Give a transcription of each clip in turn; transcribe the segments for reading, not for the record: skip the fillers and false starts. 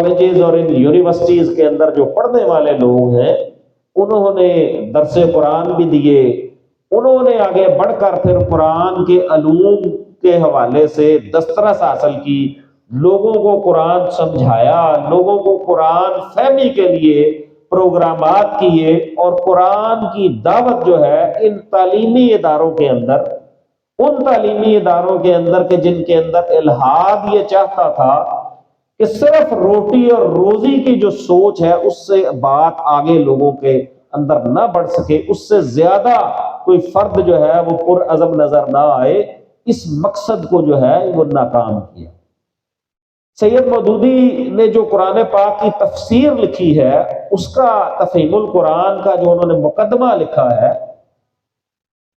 Colleges اور ان universities کے اندر جو پڑھنے والے لوگ ہیں انہوں نے درس قرآن بھی دیے، انہوں نے آگے بڑھ کر پھر قرآن کے علوم کے حوالے سے دسترس حاصل کی، لوگوں کو قرآن سمجھایا، لوگوں کو قرآن فہمی کے لیے پروگرامات کیے، اور قرآن کی دعوت جو ہے ان تعلیمی اداروں کے اندر، ان تعلیمی اداروں کے اندر کہ جن کے اندر الہاد یہ چاہتا تھا کہ صرف روٹی اور روزی کی جو سوچ ہے اس سے بات آگے لوگوں کے اندر نہ بڑھ سکے، اس سے زیادہ کوئی فرد جو ہے وہ پرعزم نظر نہ آئے، اس مقصد کو جو ہے وہ ناکام کیا۔ سید مودودی نے جو قرآن پاک کی تفسیر لکھی ہے، اس کا تفہیم القرآن کا جو انہوں نے مقدمہ لکھا ہے،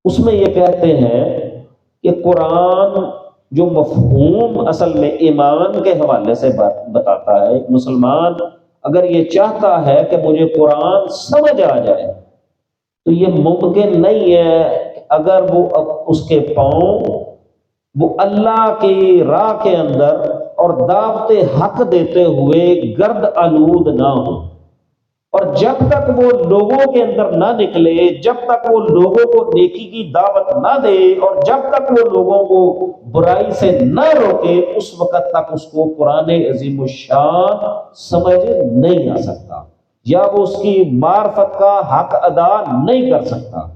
اس میں یہ کہتے ہیں کہ قرآن جو مفہوم اصل میں ایمان کے حوالے سے بتاتا ہے، ایک مسلمان اگر یہ چاہتا ہے کہ مجھے قرآن سمجھ آ جائے تو یہ ممکن نہیں ہے کہ اگر وہ اس کے پاؤں وہ اللہ کی راہ کے اندر اور دعوت حق دیتے ہوئے گرد آلود نہ ہو، اور جب تک وہ لوگوں کے اندر نہ نکلے، جب تک وہ لوگوں کو نیکی کی دعوت نہ دے، اور جب تک وہ لوگوں کو برائی سے نہ روکے، اس وقت تک اس کو قرآن عظیم الشان سمجھ نہیں آ سکتا، یا وہ اس کی معرفت کا حق ادا نہیں کر سکتا۔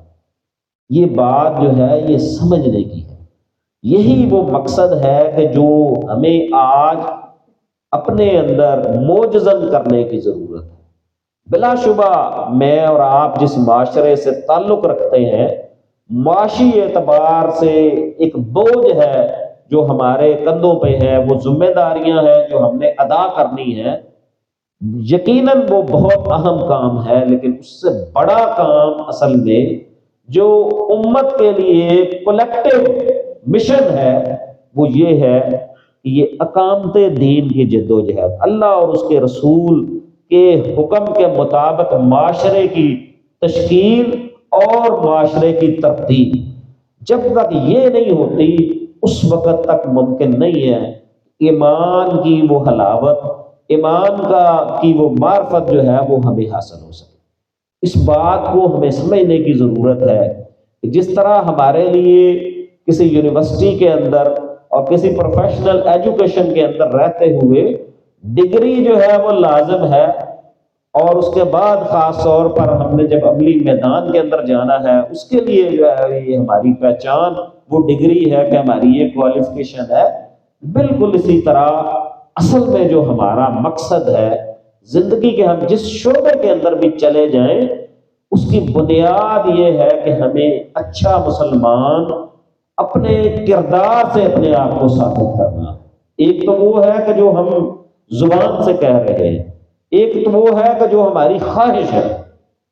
یہ بات جو ہے یہ سمجھنے کی ہے، یہی وہ مقصد ہے کہ جو ہمیں آج اپنے اندر موجزن کرنے کی ضرورت ہے۔ بلا شبہ میں اور آپ جس معاشرے سے تعلق رکھتے ہیں، معاشی اعتبار سے ایک بوجھ ہے جو ہمارے کندھوں پہ ہے، وہ ذمہ داریاں ہیں جو ہم نے ادا کرنی ہے، یقیناً وہ بہت اہم کام ہے، لیکن اس سے بڑا کام اصل میں جو امت کے لیے کولیکٹیو مشن ہے وہ یہ ہے کہ یہ اقامت دین کی جد و جہد، اللہ اور اس کے رسول کے حکم کے مطابق معاشرے کی تشکیل اور معاشرے کی ترتیب، جب تک یہ نہیں ہوتی اس وقت تک ممکن نہیں ہے ایمان کی وہ حلاوت، ایمان کی وہ معرفت جو ہے وہ ہمیں حاصل ہو سکے۔ اس بات کو ہمیں سمجھنے کی ضرورت ہے کہ جس طرح ہمارے لیے کسی یونیورسٹی کے اندر اور کسی پروفیشنل ایجوکیشن کے اندر رہتے ہوئے ڈگری جو ہے وہ لازم ہے، اور اس کے بعد خاص طور پر ہم نے جب عملی میدان کے اندر جانا ہے اس کے لیے جو ہے یہ ہماری پہچان وہ ڈگری ہے کہ ہماری یہ کوالیفیکیشن ہے، بالکل اسی طرح اصل میں جو ہمارا مقصد ہے زندگی کے، ہم جس شعبے کے اندر بھی چلے جائیں اس کی بنیاد یہ ہے کہ ہمیں اچھا مسلمان اپنے کردار سے اپنے آپ کو ثابت کرنا۔ ایک تو وہ ہے کہ جو ہم زبان سے کہہ رہے ہیں، ایک تو وہ ہے کہ جو ہماری خواہش ہے،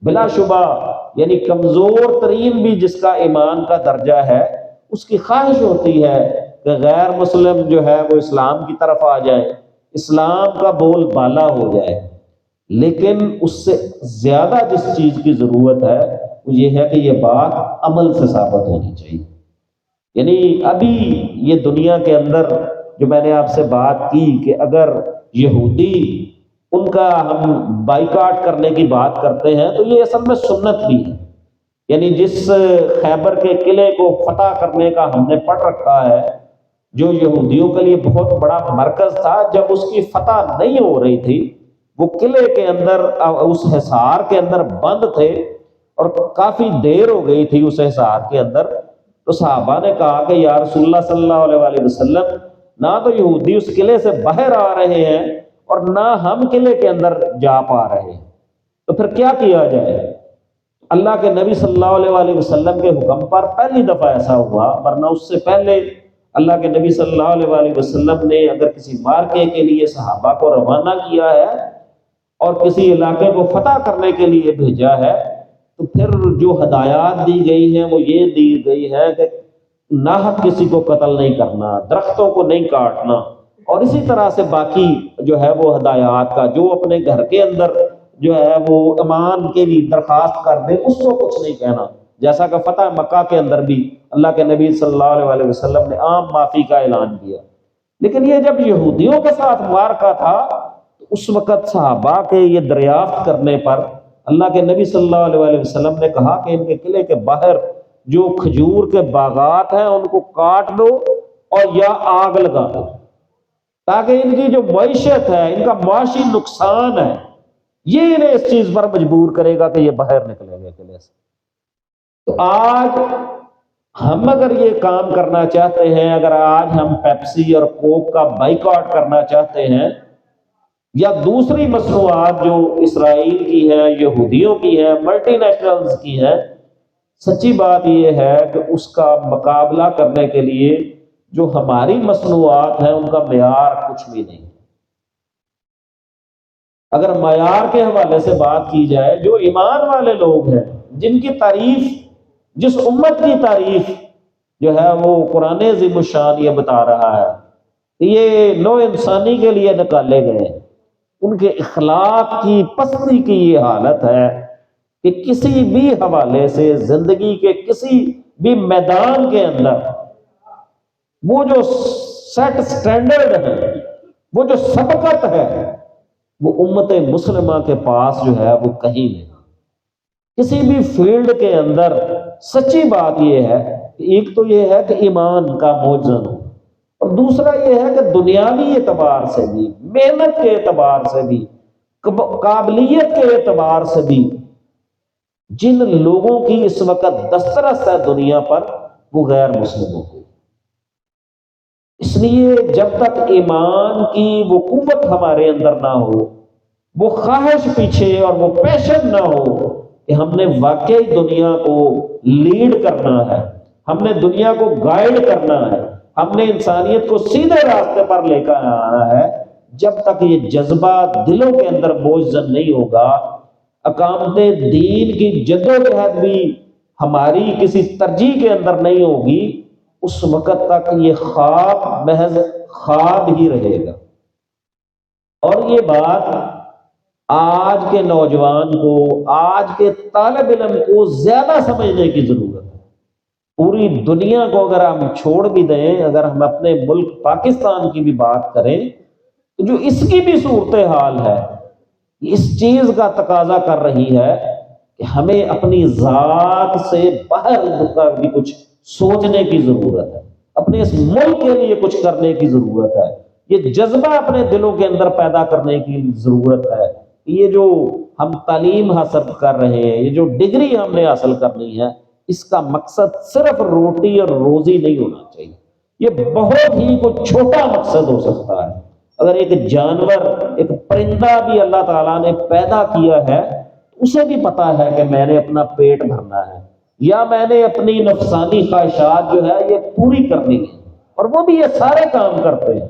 بلا شبہ یعنی کمزور ترین بھی جس کا ایمان کا درجہ ہے اس کی خواہش ہوتی ہے کہ غیر مسلم جو ہے وہ اسلام کی طرف آ جائے، اسلام کا بول بالا ہو جائے، لیکن اس سے زیادہ جس چیز کی ضرورت ہے وہ یہ ہے کہ یہ بات عمل سے ثابت ہونی چاہیے۔ یعنی ابھی یہ دنیا کے اندر جو میں نے آپ سے بات کی کہ اگر یہودی ان کا ہم بائیکاٹ کرنے کی بات کرتے ہیں تو یہ اصل میں سنت بھی ہے، یعنی جس خیبر کے قلعے کو فتح کرنے کا ہم نے پڑھ رکھا ہے، جو یہودیوں کے لیے بہت بڑا مرکز تھا، جب اس کی فتح نہیں ہو رہی تھی، وہ قلعے کے اندر اس حصار کے اندر بند تھے اور کافی دیر ہو گئی تھی اس حصار کے اندر، تو صحابہ نے کہا کہ یا رسول اللہ صلی اللہ علیہ وسلم نہ تو یہودی اس قلعے سے باہر آ رہے ہیں اور نہ ہم قلعے کے اندر جا پا رہے ہیں، تو پھر کیا کیا جائے؟ اللہ کے نبی صلی اللہ علیہ وسلم کے حکم پر پہلی دفعہ ایسا ہوا، ورنہ اس سے پہلے اللہ کے نبی صلی اللہ علیہ وسلم نے اگر کسی مارکے کے لیے صحابہ کو روانہ کیا ہے اور کسی علاقے کو فتح کرنے کے لیے بھیجا ہے تو پھر جو ہدایات دی گئی ہیں وہ یہ دی گئی ہے کہ ناحق کسی کو قتل نہیں کرنا، درختوں کو نہیں کاٹنا، اور اسی طرح سے باقی جو ہے وہ ہدایات کا، جو اپنے گھر کے اندر جو ہے وہ امان کے لیے درخواست کر دے اس کو کچھ نہیں کہنا، جیسا کہ فتح مکہ کے اندر بھی اللہ کے نبی صلی اللہ علیہ وسلم نے عام معافی کا اعلان کیا۔ لیکن یہ جب یہودیوں کے ساتھ معرکہ تھا اس وقت صحابہ کے یہ دریافت کرنے پر اللہ کے نبی صلی اللہ علیہ وسلم نے کہا کہ ان کے قلعے کے باہر جو کھجور کے باغات ہیں ان کو کاٹ دو اور یا آگ لگا دو، تاکہ ان کی جو معیشت ہے، ان کا معاشی نقصان ہے، یہ انہیں اس چیز پر مجبور کرے گا کہ یہ باہر نکلیں گے قلعے سے۔ تو آج ہم اگر یہ کام کرنا چاہتے ہیں، اگر آج ہم پیپسی اور کوک کا بائیکاٹ کرنا چاہتے ہیں، یا دوسری مصنوعات جو اسرائیل کی ہے، یہودیوں کی ہے، ملٹی نیشنلز کی ہے، سچی بات یہ ہے کہ اس کا مقابلہ کرنے کے لیے جو ہماری مصنوعات ہیں ان کا معیار کچھ بھی نہیں ہے۔ اگر معیار کے حوالے سے بات کی جائے، جو ایمان والے لوگ ہیں، جن کی تعریف، جس امت کی تعریف جو ہے وہ قرآن عظیم الشان یہ بتا رہا ہے کہ یہ نو انسانی کے لیے نکالے گئے، ان کے اخلاق کی پستی کی یہ حالت ہے کہ کسی بھی حوالے سے زندگی کے کسی بھی میدان کے اندر وہ جو سیٹ سٹینڈرڈ ہے، وہ جو سبقت ہے، وہ امت مسلمہ کے پاس جو ہے وہ کہیں نہیں۔ کسی بھی فیلڈ کے اندر سچی بات یہ ہے کہ ایک تو یہ ہے کہ ایمان کا موجن ہو، اور دوسرا یہ ہے کہ دنیاوی اعتبار سے بھی، محنت کے اعتبار سے بھی، قابلیت کے اعتبار سے بھی جن لوگوں کی اس وقت دسترس ہے دنیا پر، وہ غیر مسلموں کو۔ اس لیے جب تک ایمان کی وہ قوت ہمارے اندر نہ ہو، وہ خواہش پیچھے اور وہ پیشن نہ ہو کہ ہم نے واقعی دنیا کو لیڈ کرنا ہے، ہم نے دنیا کو گائیڈ کرنا ہے، ہم نے انسانیت کو سیدھے راستے پر لے کر آنا ہے، جب تک یہ جذبہ دلوں کے اندر بوجھل نہیں ہوگا، اقامت دین کی جدوجہد بھی ہماری کسی ترجیح کے اندر نہیں ہوگی، اس وقت تک یہ خواب محض خواب ہی رہے گا۔ اور یہ بات آج کے نوجوان کو، آج کے طالب علم کو زیادہ سمجھنے کی ضرورت ہے۔ پوری دنیا کو اگر ہم چھوڑ بھی دیں، اگر ہم اپنے ملک پاکستان کی بھی بات کریں، تو جو اس کی بھی صورتحال ہے، اس چیز کا تقاضا کر رہی ہے کہ ہمیں اپنی ذات سے باہر بھی کچھ سوچنے کی ضرورت ہے، اپنے اس ملک کے لیے کچھ کرنے کی ضرورت ہے، یہ جذبہ اپنے دلوں کے اندر پیدا کرنے کی ضرورت ہے۔ یہ جو ہم تعلیم حاصل کر رہے ہیں، یہ جو ڈگری ہم نے حاصل کرنی ہے، اس کا مقصد صرف روٹی اور روزی نہیں ہونا چاہیے، یہ بہت ہی کوئی چھوٹا مقصد ہو سکتا ہے۔ اگر ایک جانور، ایک پرندہ بھی اللہ تعالیٰ نے پیدا کیا ہے، اسے بھی پتا ہے کہ میں نے اپنا پیٹ بھرنا ہے، یا میں نے اپنی نفسانی خواہشات جو ہے یہ پوری کرنی ہے، اور وہ بھی یہ سارے کام کرتے ہیں۔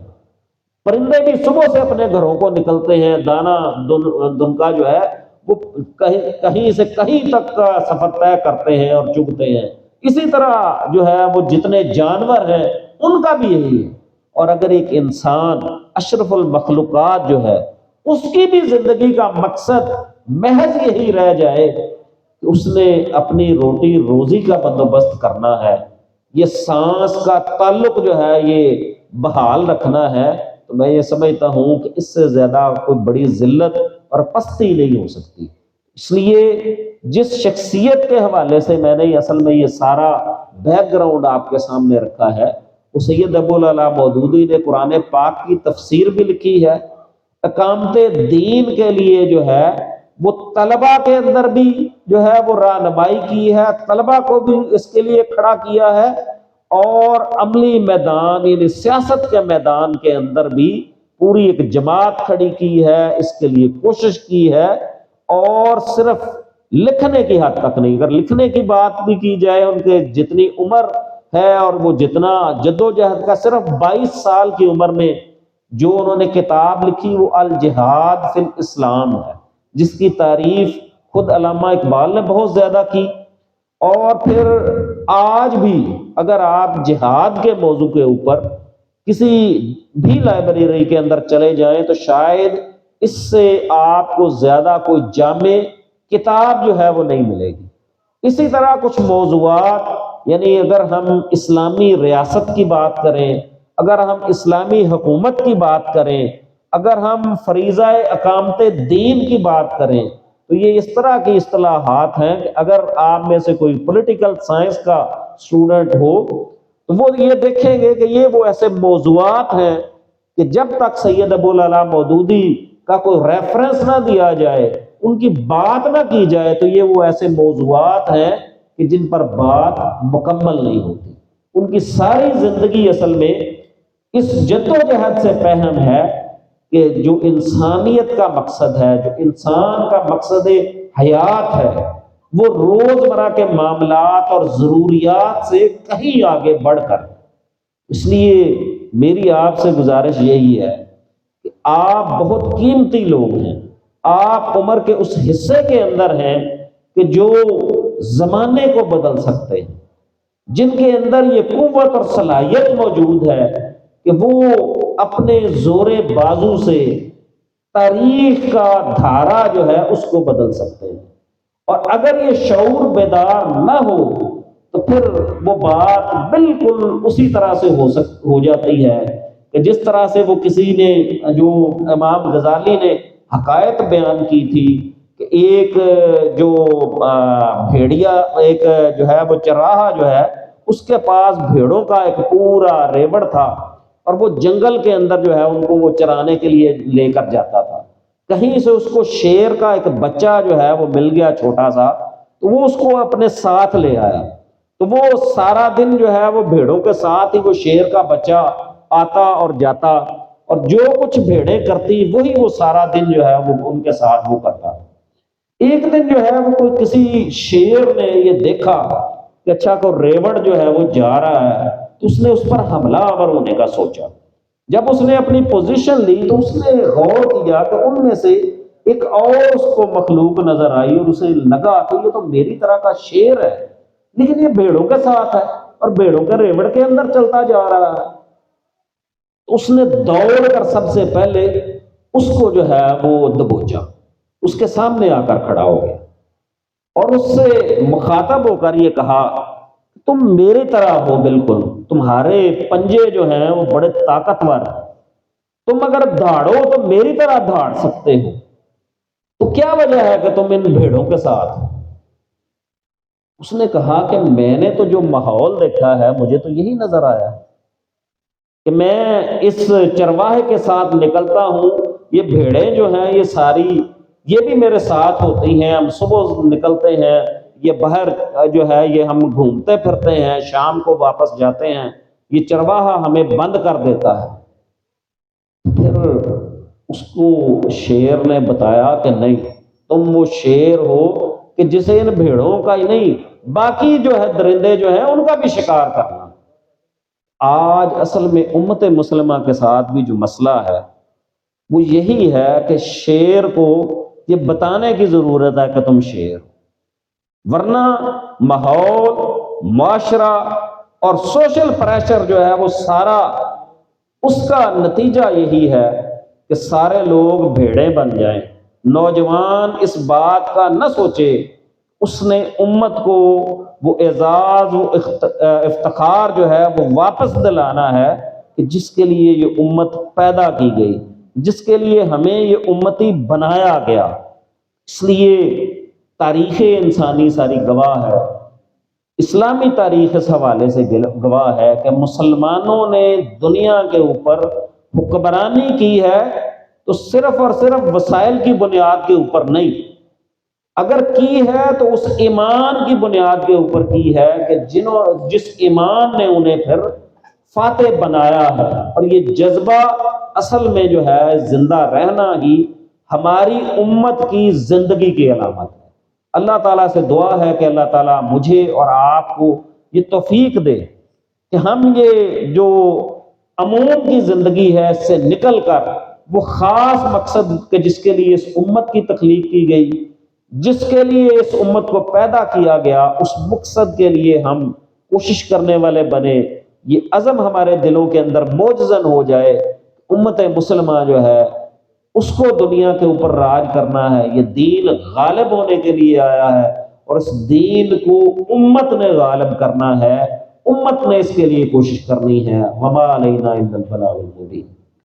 پرندے بھی صبح سے اپنے گھروں کو نکلتے ہیں، دانا دن کا جو ہے وہ کہیں سے کہیں تک کا سفر طے کرتے ہیں اور چگتے ہیں۔ اسی طرح جو ہے وہ جتنے جانور ہیں ان کا بھی یہی ہے۔ اور اگر ایک انسان اشرف المخلوقات جو ہے، اس کی بھی زندگی کا مقصد محض یہی رہ جائے کہ اس نے اپنی روٹی روزی کا بندوبست کرنا ہے، یہ سانس کا تعلق جو ہے یہ بحال رکھنا ہے، تو میں یہ سمجھتا ہوں کہ اس سے زیادہ کوئی بڑی ذلت اور پستی نہیں ہو سکتی۔ اس لیے جس شخصیت کے حوالے سے میں نے اصل میں یہ سارا بیک گراؤنڈ آپ کے سامنے رکھا ہے، وہ سید ابو العلا مودودی نے قرآن پاک کی تفسیر بھی لکھی ہے، اقامت دین کے لیے جو ہے وہ طلبہ کے اندر بھی جو ہے وہ رہنمائی کی ہے، طلبہ کو بھی اس کے لیے کھڑا کیا ہے، اور عملی میدان یعنی سیاست کے میدان کے اندر بھی پوری ایک جماعت کھڑی کی ہے، اس کے لیے کوشش کی ہے۔ اور صرف لکھنے کی حد تک نہیں، اگر لکھنے کی بات بھی کی جائے، ان کے جتنی عمر ہے اور وہ جتنا جدوجہد کا، صرف 22 سال کی عمر میں جو انہوں نے کتاب لکھی وہ الجہاد فی الاسلام ہے، جس کی تعریف خود علامہ اقبال نے بہت زیادہ کی۔ اور پھر آج بھی اگر آپ جہاد کے موضوع کے اوپر کسی بھی لائبریری کے اندر چلے جائیں تو شاید اس سے آپ کو زیادہ کوئی جامع کتاب جو ہے وہ نہیں ملے گی۔ اسی طرح کچھ موضوعات، یعنی اگر ہم اسلامی ریاست کی بات کریں، اگر ہم اسلامی حکومت کی بات کریں، اگر ہم فریضہ اقامت دین کی بات کریں تو یہ اس طرح کی اصطلاحات ہیں کہ اگر آپ میں سے کوئی پولیٹیکل سائنس کا اسٹوڈنٹ ہو تو وہ یہ دیکھیں گے کہ یہ وہ ایسے موضوعات ہیں کہ جب تک سید ابو العلا مودودی کا کوئی ریفرنس نہ دیا جائے، ان کی بات نہ کی جائے، تو یہ وہ ایسے موضوعات ہیں کہ جن پر بات مکمل نہیں ہوتی۔ ان کی ساری زندگی اصل میں اس جدوجہد سے پہم ہے کہ جو انسانیت کا مقصد ہے، جو انسان کا مقصد حیات ہے، وہ روزمرہ کے معاملات اور ضروریات سے کہیں آگے بڑھ کر۔ اس لیے میری آپ سے گزارش یہی ہے کہ آپ بہت قیمتی لوگ ہیں، آپ عمر کے اس حصے کے اندر ہیں کہ جو زمانے کو بدل سکتے ہیں، جن کے اندر یہ قوت اور صلاحیت موجود ہے کہ وہ اپنے زور بازو سے تاریخ کا دھارا جو ہے اس کو بدل سکتے ہیں۔ اور اگر یہ شعور بیدار نہ ہو تو پھر وہ بات بالکل اسی طرح سے ہو جاتی ہے کہ جس طرح سے وہ کسی نے، جو امام غزالی نے حقائق بیان کی تھی کہ ایک جو بھیڑیا، ایک جو ہے وہ چراہا جو ہے، اس کے پاس بھیڑوں کا ایک پورا ریوڑ تھا اور وہ جنگل کے اندر جو ہے ان کو وہ چرانے کے لیے لے کر جاتا تھا۔ کہیں سے اس کو شیر کا ایک بچہ جو ہے وہ مل گیا چھوٹا سا، تو وہ اس کو اپنے ساتھ لے آیا، تو وہ سارا دن جو ہے وہ بھیڑوں کے ساتھ ہی وہ شیر کا بچہ آتا اور جاتا، اور جو کچھ بھیڑیں کرتی وہی وہ سارا دن جو ہے وہ ان کے ساتھ وہ کرتا۔ ایک دن جو ہے وہ کوئی کسی شیر نے یہ دیکھا کہ اچھا کو ریوڑ جو ہے وہ جا رہا ہے، تو اس نے اس پر حملہ آور ہونے کا سوچا۔ جب اس نے اپنی پوزیشن لی تو اس نے غور کیا کہ ان میں سے ایک اور اس کو مخلوق نظر آئی، اور اسے لگا کہ یہ تو میری طرح کا شیر ہے لیکن یہ بھیڑوں کے ساتھ ہے اور بھیڑوں کے ریوڑ کے اندر چلتا جا رہا ہے۔ اس نے دوڑ کر سب سے پہلے اس کو جو ہے وہ دبوچا، اس کے سامنے آ کر کھڑا ہو گیا اور اس سے مخاطب ہو کر یہ کہا، تم میری طرح ہو بالکل، تمہارے پنجے جو ہیں وہ بڑے طاقتور ہیں، تم اگر دھاڑو تو میری طرح دھاڑ سکتے ہو، تو کیا وجہ ہے کہ تم ان بھیڑوں کے ساتھ؟ اس نے کہا کہ میں نے تو جو ماحول دیکھا ہے مجھے تو یہی نظر آیا کہ میں اس چرواہے کے ساتھ نکلتا ہوں، یہ بھیڑیں جو ہیں یہ ساری یہ بھی میرے ساتھ ہوتی ہیں، ہم صبح نکلتے ہیں، یہ باہر جو ہے یہ ہم گھومتے پھرتے ہیں، شام کو واپس جاتے ہیں، یہ چرواہا ہمیں بند کر دیتا ہے۔ پھر اس کو شیر نے بتایا کہ نہیں، تم وہ شیر ہو کہ جسے ان بھیڑوں کا ہی نہیں باقی جو ہے درندے جو ہیں ان کا بھی شکار کرنا۔ آج اصل میں امت مسلمہ کے ساتھ بھی جو مسئلہ ہے وہ یہی ہے کہ شیر کو یہ بتانے کی ضرورت ہے کہ تم شیر ہو، ورنہ ماحول، معاشرہ اور سوشل پریشر جو ہے وہ سارا اس کا نتیجہ یہی ہے کہ سارے لوگ بھیڑیں بن جائیں۔ نوجوان اس بات کا نہ سوچے، اس نے امت کو وہ اعزاز، وہ افتخار جو ہے وہ واپس دلانا ہے کہ جس کے لیے یہ امت پیدا کی گئی، جس کے لیے ہمیں یہ امتی بنایا گیا۔ اس لیے تاریخ انسانی ساری گواہ ہے، اسلامی تاریخ اس حوالے سے گواہ ہے کہ مسلمانوں نے دنیا کے اوپر حکمرانی کی ہے تو صرف اور صرف وسائل کی بنیاد کے اوپر نہیں، اگر کی ہے تو اس ایمان کی بنیاد کے اوپر کی ہے کہ جس ایمان نے انہیں پھر فاتح بنایا ہے۔ اور یہ جذبہ اصل میں جو ہے زندہ رہنا ہی ہماری امت کی زندگی کی علامت ہے۔ اللہ تعالیٰ سے دعا ہے کہ اللہ تعالیٰ مجھے اور آپ کو یہ توفیق دے کہ ہم یہ جو عموم کی زندگی ہے اس سے نکل کر وہ خاص مقصد کہ جس کے لیے اس امت کی تخلیق کی گئی، جس کے لیے اس امت کو پیدا کیا گیا، اس مقصد کے لیے ہم کوشش کرنے والے بنے، یہ عزم ہمارے دلوں کے اندر موجزن ہو جائے۔ امت مسلمہ جو ہے اس کو دنیا کے اوپر راج کرنا ہے، یہ دین غالب ہونے کے لیے آیا ہے اور اس دین کو امت نے غالب کرنا ہے، امت نے اس کے لیے کوشش کرنی ہے۔ وما علینا الا البلاغ المبین۔